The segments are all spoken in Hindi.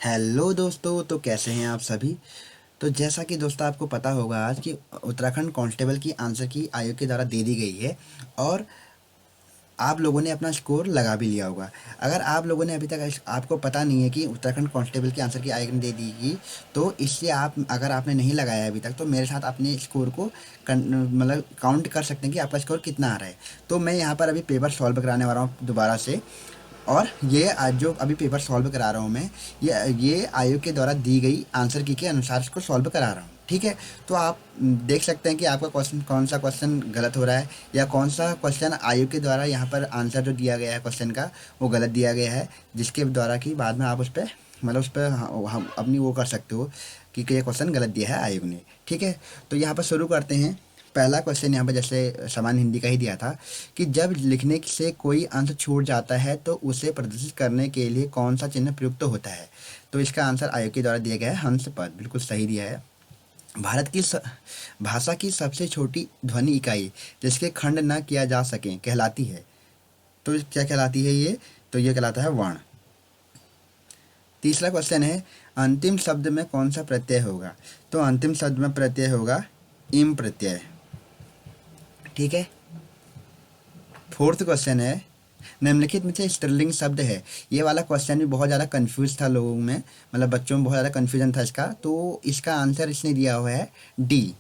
हेलो दोस्तों, तो कैसे हैं आप सभी। तो जैसा कि दोस्तों आपको पता होगा आज कि उत्तराखंड कांस्टेबल की आंसर की आयोग के द्वारा दे दी गई है। और आप लोगों ने अपना स्कोर लगा भी लिया होगा। अगर आप लोगों ने अभी तक आपको पता नहीं है कि उत्तराखंड कांस्टेबल की आंसर की आयोग ने दे दी गई, तो इससे आप अगर आपने नहीं लगाया है अभी तक, तो मेरे साथ अपने स्कोर को मतलब काउंट कर सकते हैं कि आपका स्कोर कितना आ रहा है। तो मैं यहाँ पर अभी पेपर सॉल्व कराने वाला हूँ दोबारा से। और ये आज जो अभी पेपर सॉल्व करा रहा हूँ मैं, ये आयोग के द्वारा दी गई आंसर की के अनुसार इसको सॉल्व करा रहा हूँ। ठीक है। तो आप देख सकते हैं कि आपका क्वेश्चन कौन सा क्वेश्चन गलत हो रहा है, या कौन सा क्वेश्चन आयोग के द्वारा यहाँ पर आंसर जो दिया गया है क्वेश्चन का वो गलत दिया गया है, जिसके द्वारा कि बाद में आप उस पर मतलब उस पर हम अपनी वो कर सकते हो कि ये क्वेश्चन गलत दिया है आयोग ने। ठीक है। तो यहाँ पर शुरू करते हैं। पहला क्वेश्चन यहाँ पर जैसे सामान्य हिंदी का ही दिया था कि जब लिखने से कोई अंश छूट जाता है तो उसे प्रदर्शित करने के लिए कौन सा चिन्ह प्रयुक्त होता है। तो इसका आंसर आयोग के द्वारा दिया गया है हंस पद, बिल्कुल सही दिया है। भारत की भाषा की सबसे छोटी ध्वनि इकाई जिसके खंड न किया जा सके कहलाती है। तो क्या कहलाती है ये? तो ये कहलाता है वर्ण। तीसरा क्वेश्चन है अंतिम शब्द में कौन सा प्रत्यय होगा। तो अंतिम शब्द में प्रत्यय होगा इम प्रत्यय। ठीक है। फोर्थ क्वेश्चन है निम्नलिखित में से स्त्रीलिंग शब्द है। ये वाला क्वेश्चन भी बहुत ज़्यादा कंफ्यूज था लोगों में, मतलब बच्चों में बहुत ज़्यादा कंफ्यूजन था इसका। तो इसका आंसर इसने दिया हुआ है डी।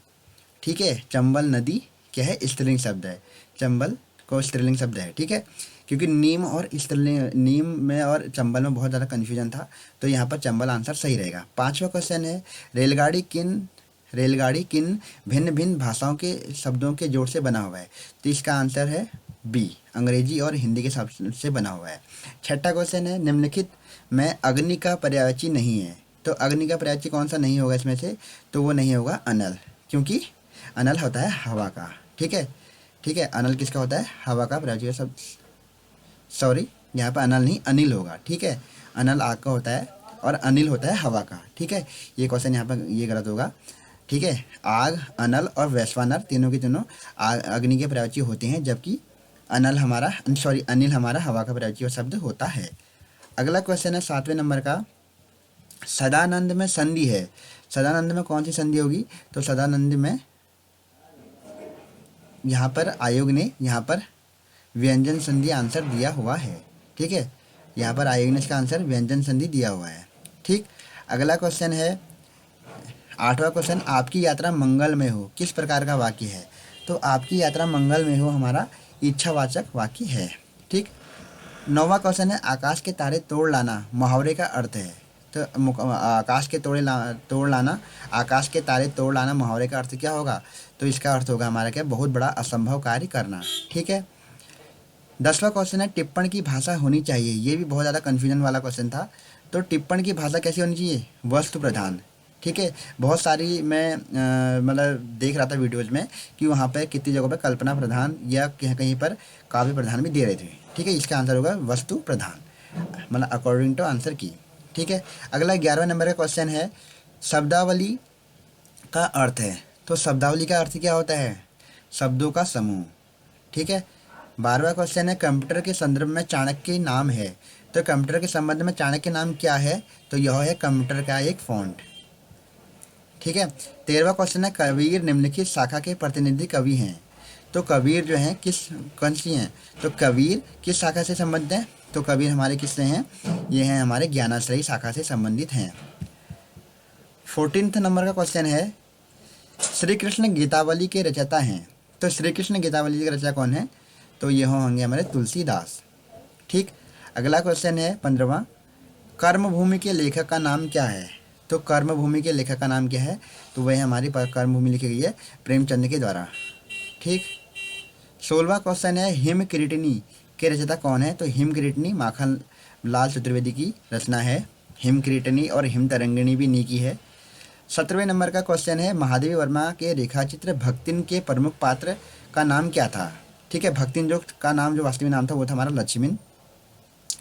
ठीक है। चंबल नदी क्या है? स्त्रीलिंग शब्द है। चंबल को स्त्रीलिंग शब्द है। ठीक है। क्योंकि नीम और स्त्रीलिंग, नीम में और चंबल में बहुत ज़्यादा कन्फ्यूजन था, तो यहाँ पर चंबल आंसर सही रहेगा। पांचवा क्वेश्चन है रेलगाड़ी किन भिन्न भिन्न भाषाओं के शब्दों के जोड़ से बना हुआ है। तो इसका आंसर है बी, अंग्रेजी और हिंदी के शब्द से बना हुआ है। छठा क्वेश्चन है निम्नलिखित में अग्नि का पर्यायवाची नहीं है। तो अग्नि का पर्यायवाची कौन सा नहीं होगा इसमें से? तो वो नहीं होगा अनल, क्योंकि अनल होता है हवा का। ठीक है। ठीक है। अनल किसका होता है? हवा का पर्यायवाची शब्द। सॉरी, यहाँ पर अनल नहीं अनिल होगा। ठीक है। अनल आग का होता है और अनिल होता है हवा का। ठीक है। ये क्वेश्चन यहाँ पर ये गलत होगा। ठीक है। आग, अनल और वैश्वानर तीनों के तीनों अग्नि के पर्यायवाची होते हैं, जबकि अनिल हमारा हवा का पर्यायवाची शब्द होता है। अगला क्वेश्चन है सातवें नंबर का। सदानंद में संधि है। सदानंद में कौन सी संधि होगी? तो सदानंद में यहाँ पर आयोग ने यहाँ पर व्यंजन संधि आंसर दिया हुआ है। ठीक है। यहाँ पर आयोग ने इसका आंसर व्यंजन संधि दिया हुआ है। ठीक। अगला क्वेश्चन है आठवां क्वेश्चन, आपकी यात्रा मंगल में हो किस प्रकार का वाक्य है। तो आपकी यात्रा मंगल में हो हमारा इच्छावाचक वाक्य है। ठीक। नौवां क्वेश्चन है आकाश के तारे तोड़ लाना मुहावरे का अर्थ है। तो आकाश के तोड़ लाना, आकाश के तारे तोड़ लाना मुहावरे का अर्थ क्या होगा? तो इसका अर्थ होगा हमारा क्या? बहुत बड़ा असंभव कार्य करना। ठीक है। 10वां क्वेश्चन है टिप्पण की भाषा होनी चाहिए। ये भी बहुत ज़्यादा कन्फ्यूजन वाला क्वेश्चन था। तो टिप्पण की भाषा कैसी होनी चाहिए? वस्तु प्रधान। ठीक है। बहुत सारी मैं मतलब देख रहा था वीडियोज़ में कि वहाँ पे कितनी जगहों पे कल्पना प्रधान या कहीं कहीं पर काव्य प्रधान भी दे रहे थे। ठीक है। इसका आंसर होगा वस्तु प्रधान, मतलब अकॉर्डिंग टू आंसर की। ठीक है। अगला 11वें नंबर का क्वेश्चन है शब्दावली का अर्थ है। तो शब्दावली का अर्थ क्या होता है? शब्दों का समूह। ठीक है। 12वां क्वेश्चन है कंप्यूटर के संदर्भ में चाणक्य नाम है। तो कंप्यूटर के संबंध में चाणक्य नाम क्या है? तो यह है कंप्यूटर का एक फॉन्ट। ठीक है। 13वां क्वेश्चन है कबीर निम्नलिखित शाखा के प्रतिनिधि कवि हैं। तो कबीर जो हैं किस कौन सी हैं? तो कबीर किस शाखा से संबंधित हैं? तो कबीर हमारे किससे हैं? ये हैं हमारे ज्ञानाश्रयी शाखा से संबंधित हैं। 14th नंबर का क्वेश्चन है श्री कृष्ण गीतावली के रचयिता हैं। तो श्री कृष्ण गीतावली के रचयिता कौन है? तो ये होंगे हमारे तुलसीदास। ठीक। अगला क्वेश्चन है 15वां, कर्मभूमि के लेखक का नाम क्या है। तो कर्मभूमि के लेखक का नाम क्या है? तो वह हमारी कर्मभूमि लिखी गई है प्रेमचंद के द्वारा। ठीक। 16वां क्वेश्चन है हिम किरीटिनी के रचयिता कौन है। तो हिम किरीटिनी माखन लाल चतुर्वेदी की रचना है। हिम किरीटिनी और हिम तरंगिणी भी नी की है। 17वें नंबर का क्वेश्चन है महादेवी वर्मा के रेखाचित्र भक्तिन के प्रमुख पात्र का नाम क्या था। ठीक है। भक्तिन जो का नाम जो वास्तविक नाम था वो था हमारा लक्ष्मण।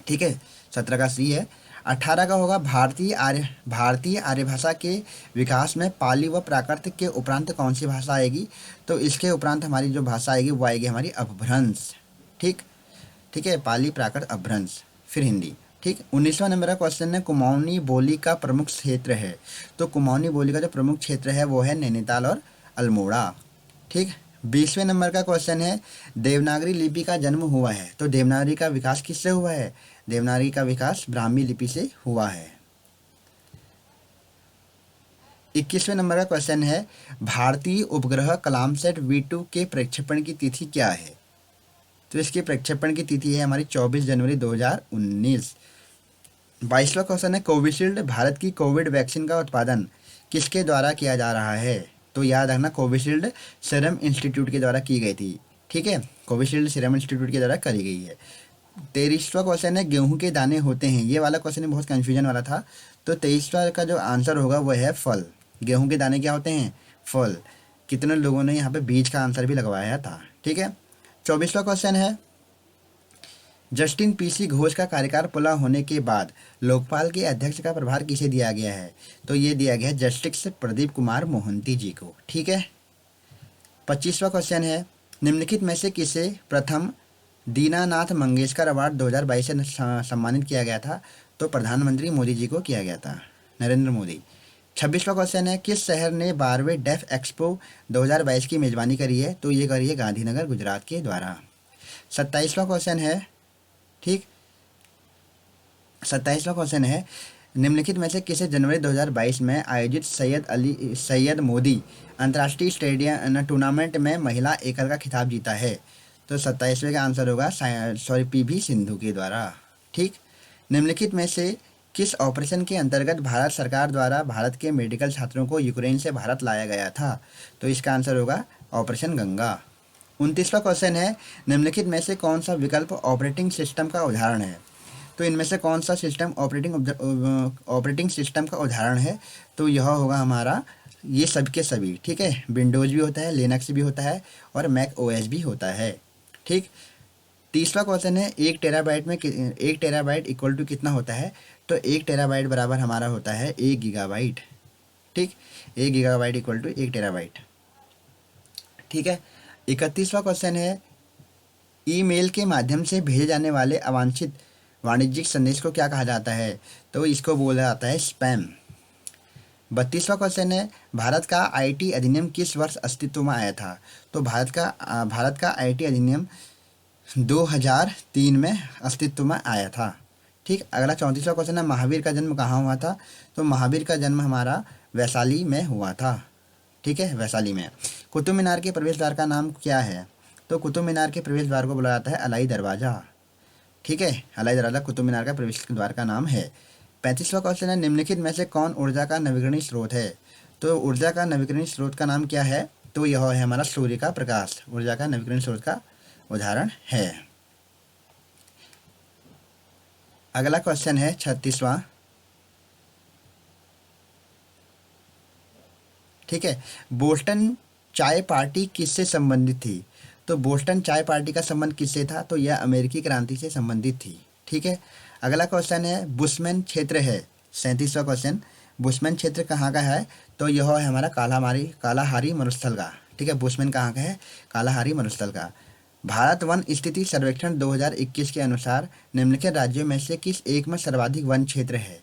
ठीक है। 17 का सी है। 18 का होगा भारतीय आर्य भाषा के विकास में पाली व प्राकृत के उपरांत कौन सी भाषा आएगी। तो इसके उपरांत हमारी जो भाषा आएगी वो आएगी हमारी अपभ्रंश। ठीक। ठीक है। पाली, प्राकृत, अपभ्रंश, फिर हिंदी। ठीक। ठीक। 19वां नंबर का क्वेश्चन है कुमाऊनी बोली का प्रमुख क्षेत्र है। तो कुमाऊनी बोली का जो प्रमुख क्षेत्र है वो है नैनीताल और अल्मोड़ा। ठीक। 20वें नंबर का क्वेश्चन है देवनागरी लिपि का जन्म हुआ है। तो देवनागरी का विकास किससे हुआ है? देवनागरी का विकास ब्राह्मी लिपि से हुआ है। 21वें नंबर का क्वेश्चन है भारतीय उपग्रह कलामसैट V2 के प्रक्षेपण की तिथि क्या है? तो इसके प्रक्षेपण की तिथि है हमारी 24 जनवरी 2019। 22वां क्वेश्चन है कोविशील्ड भारत की कोविड वैक्सीन का उत्पादन किसके द्वारा किया जा रहा है? तो याद रखना कोविशील्ड सीरम इंस्टीट्यूट के द्वारा की गई थी। ठीक है, कोविशील्ड सीरम इंस्टीट्यूट के द्वारा करी गई है। 23वां क्वेश्चन है गेहूं के दाने होते हैं। ये वाला क्वेश्चन बहुत कंफ्यूजन वाला था। तो 23वां का जो आंसर होगा वो है फल। गेहूं के दाने क्या होते हैं? फल। कितने लोगों ने यहाँ पे बीज का आंसर भी लगवाया था। ठीक है। 24वां क्वेश्चन है जस्टिन पीसी घोष का कार्यकाल पूरा होने के बाद लोकपाल के अध्यक्ष का प्रभार किसे दिया गया है? तो ये दिया गया है जस्टिस प्रदीप कुमार मोहंती जी को। ठीक है। 25वां क्वेश्चन है निम्नलिखित में से किसे प्रथम दीनानाथ मंगेशकर अवार्ड 2022 से सम्मानित किया गया था? तो प्रधानमंत्री मोदी जी को किया गया था, नरेंद्र मोदी। 26वां क्वेश्चन है किस शहर ने 12वें डेफ एक्सपो 2022 की मेजबानी करी है? तो ये करी है गांधीनगर गुजरात के द्वारा। 27वां क्वेश्चन है, ठीक, 27वां क्वेश्चन है निम्नलिखित में से किसे जनवरी 2022 में आयोजित सैयद मोदी अंतर्राष्ट्रीय स्टेडियम टूर्नामेंट में महिला एकल का खिताब जीता है? तो 27वें का आंसर होगा PV सिंधु के द्वारा। ठीक। निम्नलिखित में से किस ऑपरेशन के अंतर्गत भारत सरकार द्वारा भारत के मेडिकल छात्रों को यूक्रेन से भारत लाया गया था? तो इसका आंसर होगा ऑपरेशन गंगा। 29वां क्वेश्चन है निम्नलिखित में से कौन सा विकल्प ऑपरेटिंग सिस्टम का उदाहरण है? तो इनमें से कौन सा सिस्टम ऑपरेटिंग सिस्टम का उदाहरण है? तो यह होगा हमारा ये सब के सभी। ठीक है, विंडोज़ भी होता है, लिनक्स भी होता है और मैक OS भी होता है। ठीक। 30वां क्वेश्चन है 1 टेराबाइट इक्वल टू कितना होता है? तो 1 टेराबाइट बराबर हमारा होता है 1 गीगाबाइट। ठीक, 1 गीगाबाइट इक्वल टू 1 टेराबाइट। ठीक है। 31वां क्वेश्चन है ईमेल के माध्यम से भेजे जाने वाले अवांछित वाणिज्यिक संदेश को क्या कहा जाता है? तो इसको बोला जाता है स्पैम। 32वां क्वेश्चन है भारत का IT अधिनियम किस वर्ष अस्तित्व में आया था? तो भारत का IT अधिनियम 2003 में अस्तित्व में आया था। ठीक। अगला 34वां क्वेश्चन है महावीर का जन्म कहाँ हुआ था? तो महावीर का जन्म हमारा वैशाली में हुआ था। ठीक है, वैशाली में। कुतुब मीनार के प्रवेश द्वार का नाम क्या है? तो कुतुब मीनार के प्रवेश द्वार को बोला जाता है अलाई दरवाज़ा। ठीक है, अलाई दरवाज़ा कुतुब मीनार का प्रवेश द्वार का नाम है। 35वां क्वेश्चन है निम्नलिखित में से कौन ऊर्जा का नवीकरणीय स्रोत है? तो ऊर्जा का नवीकरणीय स्रोत का नाम क्या है? तो यह है हमारा सूर्य का प्रकाश, ऊर्जा का नवीकरणीय स्रोत का उदाहरण है। अगला क्वेश्चन है 36वां। ठीक है, बोस्टन चाय पार्टी किससे संबंधित थी? तो बोस्टन चाय पार्टी का संबंध किससे था? तो यह अमेरिकी क्रांति से संबंधित थी। ठीक है। अगला क्वेश्चन है बुशमैन क्षेत्र है 37वां क्वेश्चन, बुशमैन क्षेत्र कहाँ का है? तो यह है हमारा कालाहारी मरुस्थल का। ठीक है, बुशमैन कहाँ का है? कालाहारी मरुस्थल का। भारत वन स्थिति सर्वेक्षण 2021 के अनुसार निम्नलिखित राज्यों में से किस एक में सर्वाधिक वन क्षेत्र है?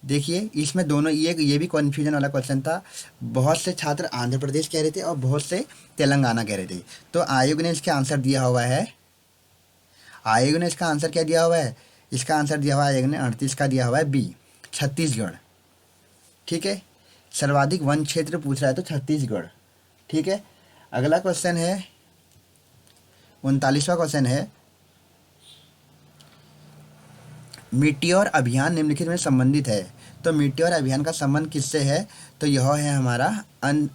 देखिए इसमें दोनों ये भी कन्फ्यूजन वाला क्वेश्चन था। बहुत से छात्र आंध्र प्रदेश कह रहे थे और बहुत से तेलंगाना कह रहे थे। तो आयोग ने इसका आंसर दिया हुआ है, आयोग ने इसका आंसर क्या दिया हुआ है? इसका आंसर दिया हुआ है आयोग ने 38 का दिया हुआ है B, छत्तीसगढ़। ठीक है, सर्वाधिक वन क्षेत्र पूछ रहा है तो छत्तीसगढ़। ठीक है। अगला क्वेश्चन है 39वां क्वेश्चन है मीटियोर अभियान निम्नलिखित में संबंधित है। तो मीटियोर अभियान का संबंध किससे है? तो यह है हमारा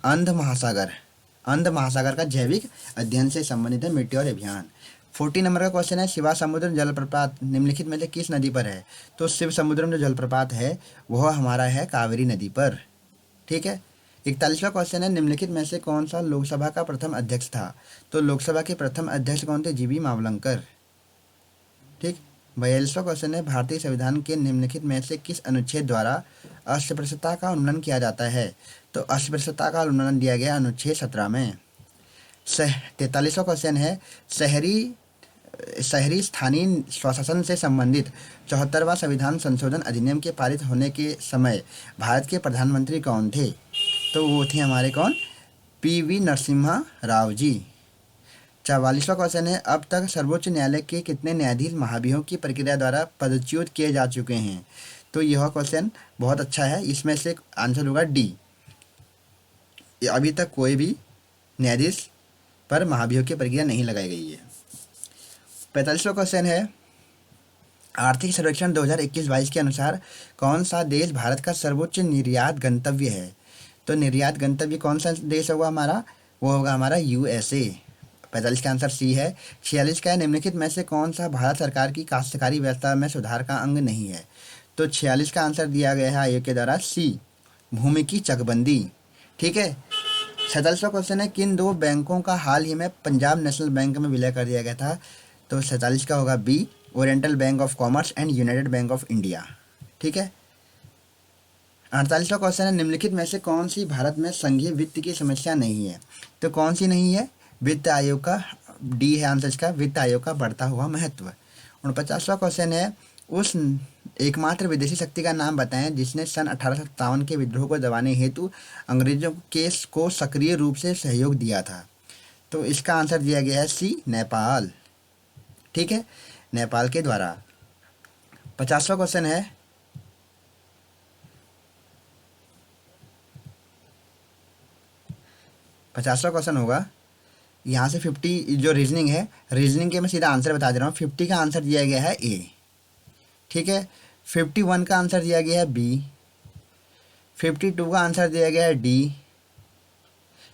अंध महासागर का जैविक अध्ययन से संबंधित है मीटियोर अभियान। 40 नंबर का क्वेश्चन है शिवा समुद्रम जलप्रपात निम्नलिखित में से किस नदी पर है? तो शिव समुद्रम जो जलप्रपात है वह हमारा है कावेरी नदी पर। ठीक है। 41वां क्वेश्चन है निम्नलिखित में से कौन सा लोकसभा का प्रथम अध्यक्ष था? तो लोकसभा के प्रथम अध्यक्ष कौन थे? GV मावलंकर। ठीक। 42वां क्वेश्चन है भारतीय संविधान के निम्नलिखित में से किस अनुच्छेद द्वारा अस्पृश्यता का उल्लंघन किया जाता है? तो अस्पृश्यता का उल्लंघन दिया गया अनुच्छेद 17 में। 43वां क्वेश्चन है शहरी शहरी स्थानीय स्वशासन से संबंधित 74वां संविधान संशोधन अधिनियम के पारित होने के समय भारत के प्रधानमंत्री कौन थे? तो वो थे हमारे कौन? पी.वी. नरसिम्हा राव जी। 44वां क्वेश्चन है, अब तक सर्वोच्च न्यायालय के कितने न्यायाधीश महाभियोग की प्रक्रिया द्वारा पदच्युत किए जा चुके हैं? तो यह क्वेश्चन बहुत अच्छा है, इसमें से आंसर होगा डी। अभी तक कोई भी न्यायाधीश पर महाभियोग की प्रक्रिया नहीं लगाई गई है। 45वां क्वेश्चन है, आर्थिक सर्वेक्षण 2021-22 के अनुसार कौन सा देश भारत का सर्वोच्च निर्यात गंतव्य है? तो निर्यात गंतव्य कौन सा देश होगा हमारा? वो होगा हमारा यूएसए। 45 का आंसर सी है। 46 का है, निम्नलिखित में से कौन सा भारत सरकार की काश्तकारी व्यवस्था में सुधार का अंग नहीं है? तो 46 का आंसर दिया गया है आयोग के द्वारा सी, भूमि की चकबंदी। ठीक है। 47वां क्वेश्चन है, किन दो बैंकों का हाल ही में पंजाब नेशनल बैंक में विलय कर दिया गया था? तो 47 का होगा B, Oriental Bank of Commerce and United Bank of India. ठीक है। 48वां क्वेश्चन है, निम्नलिखित में से कौन सी भारत में संघीय वित्त की समस्या नहीं है? तो कौन सी नहीं है? वित्त आयोग का, डी है आंसर इसका, वित्त आयोग का बढ़ता हुआ महत्व। 49वां क्वेश्चन है, उस एकमात्र विदेशी शक्ति का नाम बताएं जिसने सन 1857 के विद्रोह को दबाने हेतु अंग्रेजों के को सक्रिय रूप से सहयोग दिया था। तो इसका आंसर दिया गया है सी, नेपाल। ठीक है, नेपाल के द्वारा। 50वां क्वेश्चन है, होगा यहाँ से 50 जो रीजनिंग है, रीजनिंग के मैं सीधा आंसर बता दे रहा हूँ। 50 का आंसर दिया गया है ए। ठीक है। 51 का आंसर दिया गया है बी। 52 का आंसर दिया गया है डी।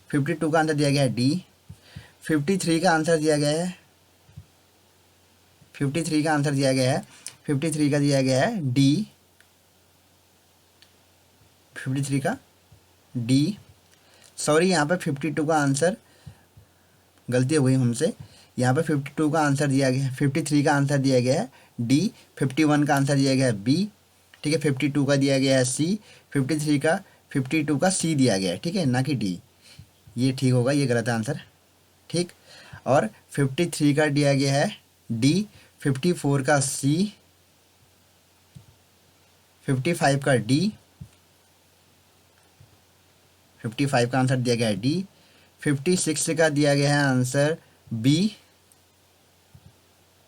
52 का आंसर दिया गया है डी। 53 का आंसर दिया गया है 53 का आंसर दिया गया है 53 का दिया गया है डी। 53 का डी, सॉरी यहाँ पे 52 का आंसर गलती हो गई हमसे। यहाँ पे 52 का आंसर दिया गया है, 53 का आंसर दिया गया है डी। 51 का आंसर दिया गया है बी। ठीक है। 52 का दिया गया है सी। 52 का सी दिया गया है। ठीक है, ना कि डी। ये ठीक होगा, ये गलत आंसर। ठीक। और 53 का दिया गया है डी। 54 का सी। 55 का डी। 55 का आंसर दिया गया है डी। 56 का दिया गया है आंसर बी।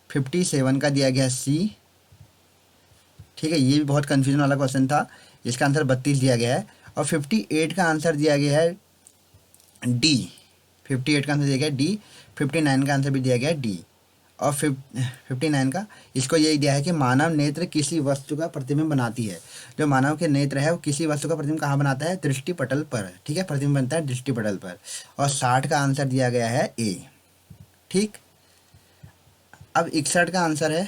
57 का दिया गया है सी। ठीक है, ये भी बहुत कंफ्यूजन वाला क्वेश्चन था, इसका आंसर 32 दिया गया है। और 58 का आंसर दिया गया है डी। 58 का आंसर दिया गया है डी। 59 का आंसर भी दिया गया है डी। और 59 का इसको यही दिया है कि मानव नेत्र किसी वस्तु का प्रतिबिंब बनाती है। जो मानव के नेत्र है वो किसी वस्तु का प्रतिबिंब कहाँ बनाता है? दृष्टि पटल पर। ठीक है, प्रतिबिंब बनता है दृष्टि पटल पर। और 60 का आंसर दिया गया है ए। ठीक। अब 61 का आंसर है,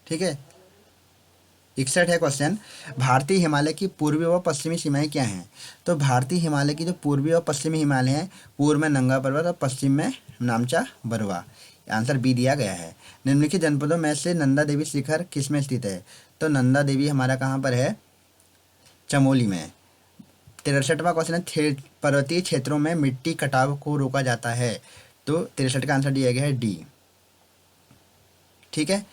ठीक है, 61 है क्वेश्चन, भारतीय हिमालय की पूर्वी व पश्चिमी सीमाएं क्या हैं? तो भारतीय हिमालय की जो पूर्वी और पश्चिमी हिमालय हैं, पूर्व में नंगा पर्वत और पश्चिम में नामचा बरवा। आंसर बी दिया गया है। निम्नलिखित जनपदों में से नंदा देवी शिखर किस में स्थित है? तो नंदा देवी हमारा कहाँ पर है? चमोली में। 63वां क्वेश्चन है, पर्वतीय क्षेत्रों में मिट्टी कटाव को रोका जाता है। तो 63 का आंसर दिया गया है डी। ठीक है।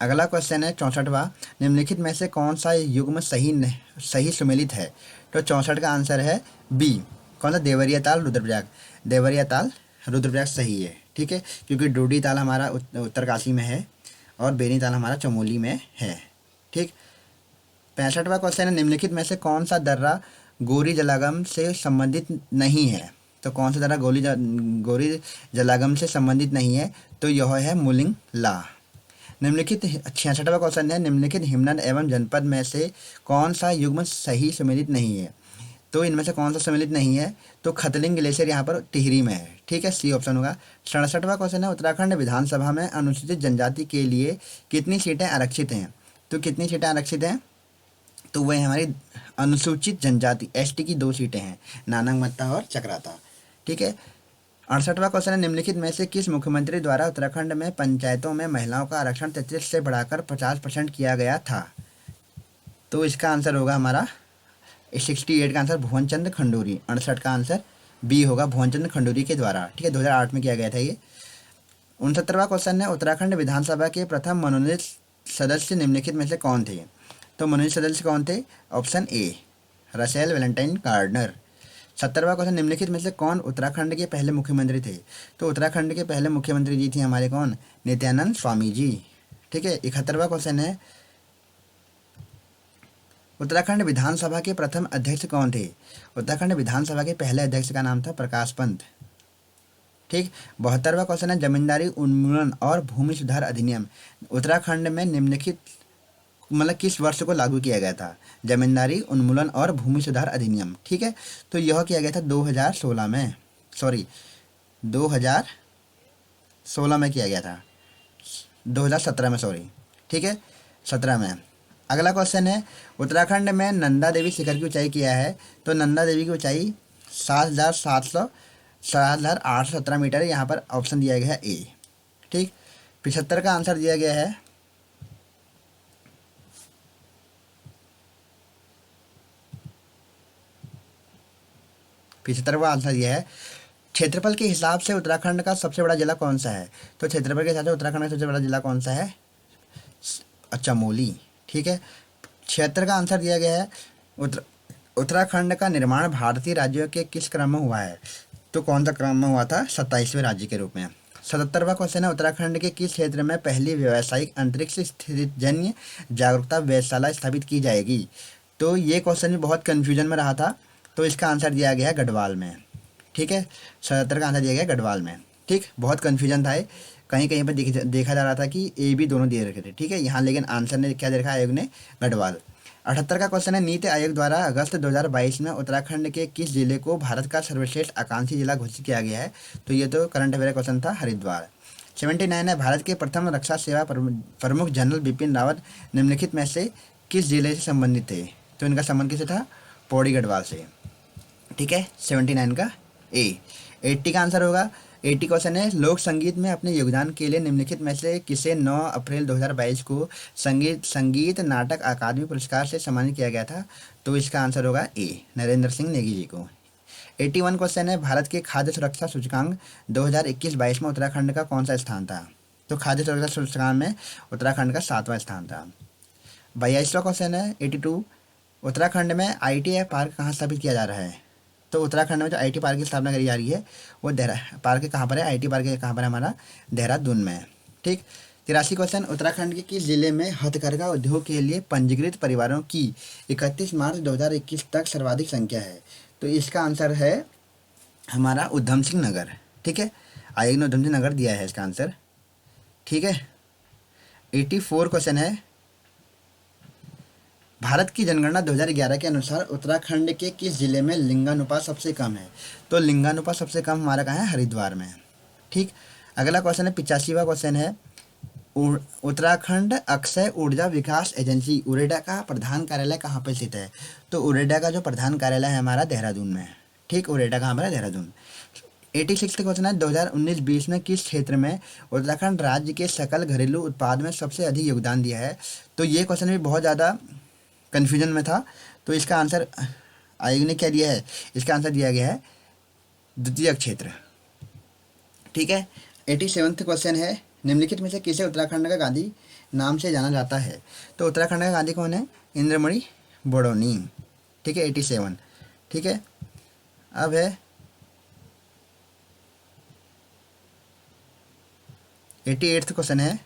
अगला क्वेश्चन है 64वां, निम्नलिखित में से कौन सा युग्म सही सुमेलित है? तो 64 का आंसर है बी। कौन सा? देवरिया ताल रुद्रप्रयाग। देवरिया ताल रुद्रप्रयाग सही है। ठीक है, क्योंकि डोडी ताल हमारा उत्तरकाशी में है और बेनी ताल हमारा चमोली में है। ठीक। 65वां क्वेश्चन है, निम्नलिखित में से कौन सा दर्रा गोरी जलागम से संबंधित नहीं है? तो कौन सा दर्रा गोरी जलागम से संबंधित नहीं है? तो यह है मुलिंग ला। निम्नलिखित 66वां क्वेश्चन है, निम्नलिखित हिमनद एवं जनपद में से कौन सा युग्म सही सम्मिलित नहीं है? तो इनमें से कौन सा सम्मिलित नहीं है? तो खतलिंग ग्लेशियर यहाँ पर टिहरी में है। ठीक है, सी ऑप्शन होगा। 67वां क्वेश्चन है, उत्तराखंड विधानसभा में अनुसूचित जनजाति के लिए कितनी सीटें आरक्षित हैं? तो कितनी सीटें आरक्षित हैं? तो वह हमारी अनुसूचित जनजाति एसटी की 2 सीटें हैं, नानंग मत्ता और चक्राता। ठीक है। 68वां क्वेश्चन है, निम्नलिखित में से किस मुख्यमंत्री द्वारा उत्तराखंड में पंचायतों में महिलाओं का आरक्षण 33 से बढ़ाकर 50% किया गया था? तो इसका आंसर होगा हमारा 68 का आंसर भुवन चंद्र खंडूरी। 68 का आंसर बी होगा, भुवन चंद्र खंडूरी के द्वारा। ठीक है, 2008 में किया गया था ये। 69वां क्वेश्चन है, उत्तराखंड विधानसभा के प्रथम मनोनीत सदस्य निम्नलिखित में से कौन थे? तो मनोनीत सदस्य कौन थे? Option A Russell Valentine Gardner. 70वां क्वेश्चन, निम्नलिखित में से कौन उत्तराखंड के पहले मुख्यमंत्री थे? तो उत्तराखंड के पहले मुख्यमंत्री जी थे हमारे कौन? नित्यानंद स्वामी जी। ठीक है। 71वां क्वेश्चन है, उत्तराखंड विधानसभा के प्रथम अध्यक्ष कौन थे? उत्तराखंड विधानसभा के पहले अध्यक्ष का नाम था प्रकाश पंत। ठीक। 72वां क्वेश्चन है, जमींदारी उन्मूलन और भूमि सुधार अधिनियम उत्तराखंड में निम्नलिखित मतलब किस वर्ष को लागू किया गया था? जमींदारी उन्मूलन और भूमि सुधार अधिनियम। ठीक है। तो यह किया गया था 2016 में, सॉरी 2016 में किया गया था, 2017 में, सॉरी। ठीक है, 17 में। अगला क्वेश्चन है, उत्तराखंड में नंदा देवी शिखर की ऊंचाई क्या है? तो नंदा देवी की ऊंचाई 7,817 मीटर है। यहाँ पर ऑप्शन दिया गया है ए। ठीक। 75 का आंसर दिया गया है, 75वां आंसर यह है, क्षेत्रफल के हिसाब से उत्तराखंड का सबसे बड़ा जिला कौन सा है? तो क्षेत्रफल के हिसाब से उत्तराखंड का सबसे बड़ा जिला कौन सा है? चमोली। ठीक है। 76 का आंसर दिया गया है, उत्तराखंड का निर्माण भारतीय राज्यों के किस क्रम में हुआ है? तो कौन सा क्रम में हुआ था? 27वें राज्य के रूप में। 77वां क्वेश्चन है, उत्तराखंड के किस क्षेत्र में पहली व्यावसायिक अंतरिक्ष स्थितिजन्य जागरूकता वेधशाला स्थापित की जाएगी? तो ये क्वेश्चन भी बहुत कन्फ्यूजन में रहा था, तो इसका आंसर दिया गया है गढ़वाल में। ठीक है। 77 का आंसर दिया गया गढ़वाल में। ठीक। बहुत कन्फ्यूजन था, कहीं कहीं पर देखा जा रहा था कि ए बी दोनों दे रखे थे। ठीक है। यहाँ लेकिन आंसर ने क्या दे रखा आयोग ने? गढ़वाल। 78 का क्वेश्चन है, नीति आयोग द्वारा अगस्त 2022 में उत्तराखंड के किस जिले को भारत का सर्वश्रेष्ठ आकांक्षी जिला घोषित किया गया है? तो ये तो करंट अफेयर क्वेश्चन था, हरिद्वार। 79 है, भारत के प्रथम रक्षा सेवा प्रमुख जनरल बिपिन रावत निम्नलिखित में से किस जिले से संबंधित थे? तो इनका संबंध किससे था? पौड़ी गढ़वाल से। ठीक है। 79 का ए। 80 का आंसर होगा, 80 क्वेश्चन है, लोक संगीत में अपने योगदान के लिए निम्नलिखित में से किसे 9 अप्रैल 2022 को संगीत नाटक अकादमी पुरस्कार से सम्मानित किया गया था? तो इसका आंसर होगा ए नरेंद्र सिंह नेगी जी को। 81 क्वेश्चन है, भारत के खाद्य सुरक्षा सूचकांक 2021-22 में उत्तराखंड का कौन सा स्थान था? तो खाद्य सुरक्षा सूचकांक में उत्तराखंड का 7वां स्थान था। 22वां क्वेश्चन है, 82, उत्तराखंड में ITI पार्क कहाँ स्थापित किया जा रहा है? तो उत्तराखंड में जो IT पार्क की स्थापना करी जा रही है वो पार्क कहाँ पर है? IT पार्क कहाँ पर है? हमारा देहरादून में। ठीक। 83 क्वेश्चन, उत्तराखंड के किस जिले में हथकरघा उद्योग के लिए पंजीकृत परिवारों की 31 मार्च 2021 तक सर्वाधिक संख्या है? तो इसका आंसर है हमारा उधम सिंह नगर। ठीक है। आयोग ने उधम सिंह नगर दिया है इसका आंसर। ठीक है। 84 क्वेश्चन है, भारत की जनगणना 2011 के अनुसार उत्तराखंड के किस जिले में लिंगानुपात सबसे कम है? तो लिंगानुपात सबसे कम हमारा कहाँ है? हरिद्वार में। ठीक। अगला क्वेश्चन है, 85वां क्वेश्चन है, उत्तराखंड अक्षय ऊर्जा विकास एजेंसी उरेडा का प्रधान कार्यालय कहाँ पर स्थित है? तो उरेडा का जो प्रधान कार्यालय है हमारा देहरादून में। ठीक। उरेडा का हमारा देहरादून। 86 क्वेश्चन है, 2019-20 में किस क्षेत्र में उत्तराखंड राज्य के सकल घरेलू उत्पाद में सबसे अधिक योगदान दिया है? तो ये क्वेश्चन भी बहुत ज़्यादा कन्फ्यूजन में था, तो इसका आंसर आयोग ने क्या दिया है? इसका आंसर दिया गया है द्वितीय क्षेत्र। ठीक है। 87वां क्वेश्चन है, निम्नलिखित में से किसे उत्तराखंड का गांधी नाम से जाना जाता है? तो उत्तराखंड का गांधी कौन है? इंद्रमणि बड़ौनी। ठीक है। 87। ठीक है। अब है 88वां क्वेश्चन है,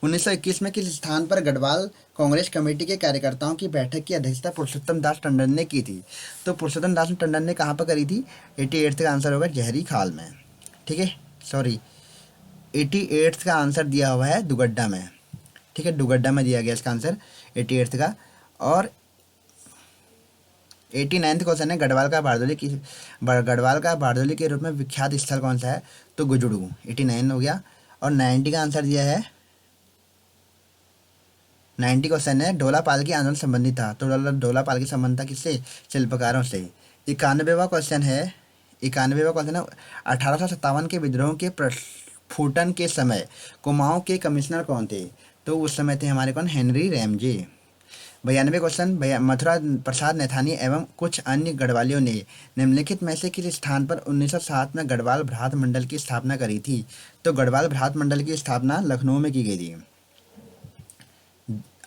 1921 में किस स्थान पर गढ़वाल कांग्रेस कमेटी के कार्यकर्ताओं की बैठक की अध्यक्षता पुरुषोत्तम दास टंडन ने की थी? तो पुरुषोत्तम दास टंडन ने कहाँ पर करी थी? 88 का आंसर होगा जहरी खाल में। ठीक है। सॉरी, 88 का आंसर दिया हुआ है दुगड्डा में। ठीक है। दुगड्डा में दिया गया इसका आंसर 88 का। और 89वां क्वेश्चन है, गढ़वाल का बारदोली के रूप में विख्यात स्थल कौन सा है? तो गुजुड़ू। 89 हो गया। और 90 का आंसर दिया है, 90 क्वेश्चन है, ढोला पालकी आंदोलन संबंधित था। तो ढोला पालकी संबंध था किससे? शिल्पकारों से। 91वां क्वेश्चन है, 1857 के विद्रोह के प्रस्फुटन के समय कुमाऊं के कमिश्नर कौन थे? तो उस समय थे हमारे कौन? Henry Ramsay. 92 question, Mathura Prasad Naithani एवं कुछ अन्य गढ़वालियों ने निम्नलिखित में से किस स्थान पर 1907 में गढ़वाल भ्रात मंडल की स्थापना करी थी? तो गढ़वाल भ्रात मंडल की स्थापना लखनऊ में की गई थी।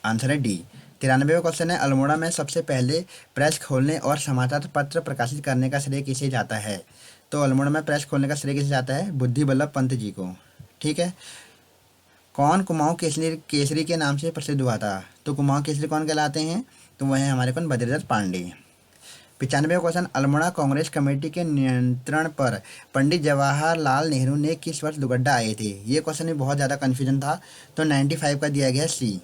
आंसर है डी। 93वां क्वेश्चन है, अल्मोड़ा में सबसे पहले प्रेस खोलने और समाचार पत्र प्रकाशित करने का श्रेय किसे जाता है? तो अल्मोड़ा में प्रेस खोलने का श्रेय किसे जाता है? बुद्धि बल्लभ पंत जी को। ठीक है। कौन कुमाऊं केसरी केसरी के नाम से प्रसिद्ध हुआ था? तो कुमाऊं केसरी कौन कहलाते हैं? तो वह है हमारे कौन? बद्रीदत्त पांडे। 95वां क्वेश्चन, अल्मोड़ा कांग्रेस कमेटी के नियंत्रण पर पंडित जवाहरलाल नेहरू ने किस वर्ष दुगड्डा आए थे? ये क्वेश्चन में बहुत ज़्यादा कन्फ्यूजन था, तो 95 का दिया गया सी।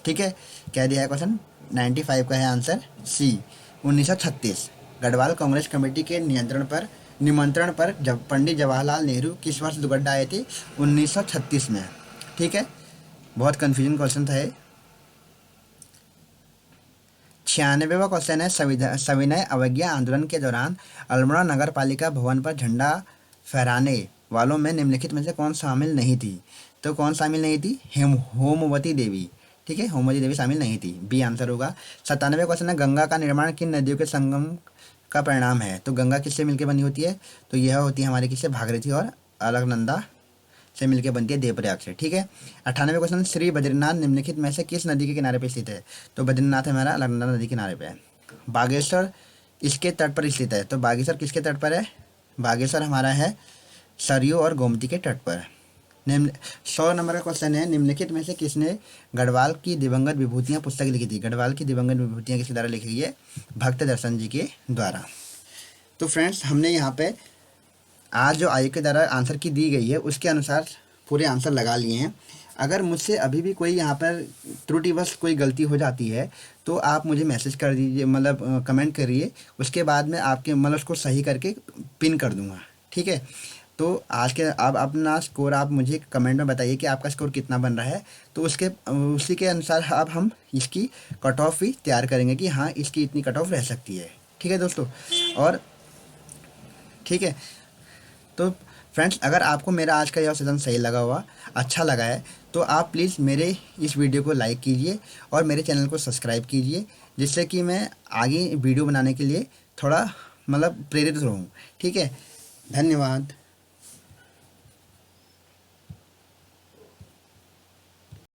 ठीक है, क्या दिया है क्वेश्चन? 95 का है answer C, 1936। Garhwal Congress committee के निमंत्रण पर जब पंडित जवाहरलाल नेहरू किस वर्ष दुगड्डा आए थे? 1936 में। ठीक है, बहुत कन्फ्यूजन क्वेश्चन था ये। 96वां क्वेश्चन है, सविनय अवज्ञा आंदोलन के दौरान अल्मोड़ा नगर पालिका भवन पर झंडा फहराने वालों में निम्नलिखित में से कौन शामिल नहीं थी? तो कौन शामिल नहीं थी? होमवती देवी। ठीक है, होमवती देवी शामिल नहीं थी, बी आंसर होगा। 97वां क्वेश्चन है, गंगा का निर्माण किन नदियों के संगम का परिणाम है? तो गंगा किससे मिलकर बनी होती है? तो यह होती है हमारी किससे? भागीरथी और अलकनंदा से मिलकर बनती है देवप्रयाग से। ठीक है। 98वां क्वेश्चन, श्री बद्रीनाथ निम्नलिखित में से किस नदी के किनारे पर स्थित है? तो बद्रीनाथ हमारा अलकनंदा नदी के किनारे पे है। बागेश्वर इसके तट पर स्थित है। तो बागेश्वर किसके तट पर है? बागेश्वर हमारा है सरयू और गोमती के तट पर। 100 नंबर का क्वेश्चन है, निम्नलिखित में से किसने गढ़वाल की दिवंगत विभूतियाँ पुस्तक लिखी थी? गढ़वाल की दिवंगत विभूतियाँ किसके द्वारा लिखी गई है? भक्त दर्शन जी के द्वारा। तो फ्रेंड्स, हमने यहाँ पे आज जो आयोग के द्वारा आंसर की दी गई है उसके अनुसार पूरे आंसर लगा लिए हैं। अगर मुझसे अभी भी कोई यहाँ पर त्रुटिवश कोई गलती हो जाती है तो आप मुझे मैसेज कर दीजिए, मतलब कमेंट करिए, उसके बाद मैं आपके मतलब उसको सही करके पिन कर दूँगा। ठीक है। तो आज के आप अपना स्कोर आप मुझे कमेंट में बताइए कि आपका स्कोर कितना बन रहा है, तो उसी के अनुसार अब हम इसकी कट ऑफ भी तैयार करेंगे कि हाँ इसकी इतनी कट ऑफ रह सकती है। ठीक है दोस्तों। और ठीक है, तो फ्रेंड्स, अगर आपको मेरा आज का यह सेशन सही लगा हुआ, अच्छा लगा है, तो आप प्लीज़ मेरे इस वीडियो को लाइक कीजिए और मेरे चैनल को सब्सक्राइब कीजिए, जिससे कि मैं आगे वीडियो बनाने के लिए थोड़ा मतलब प्रेरित रहूँ। ठीक है, धन्यवाद।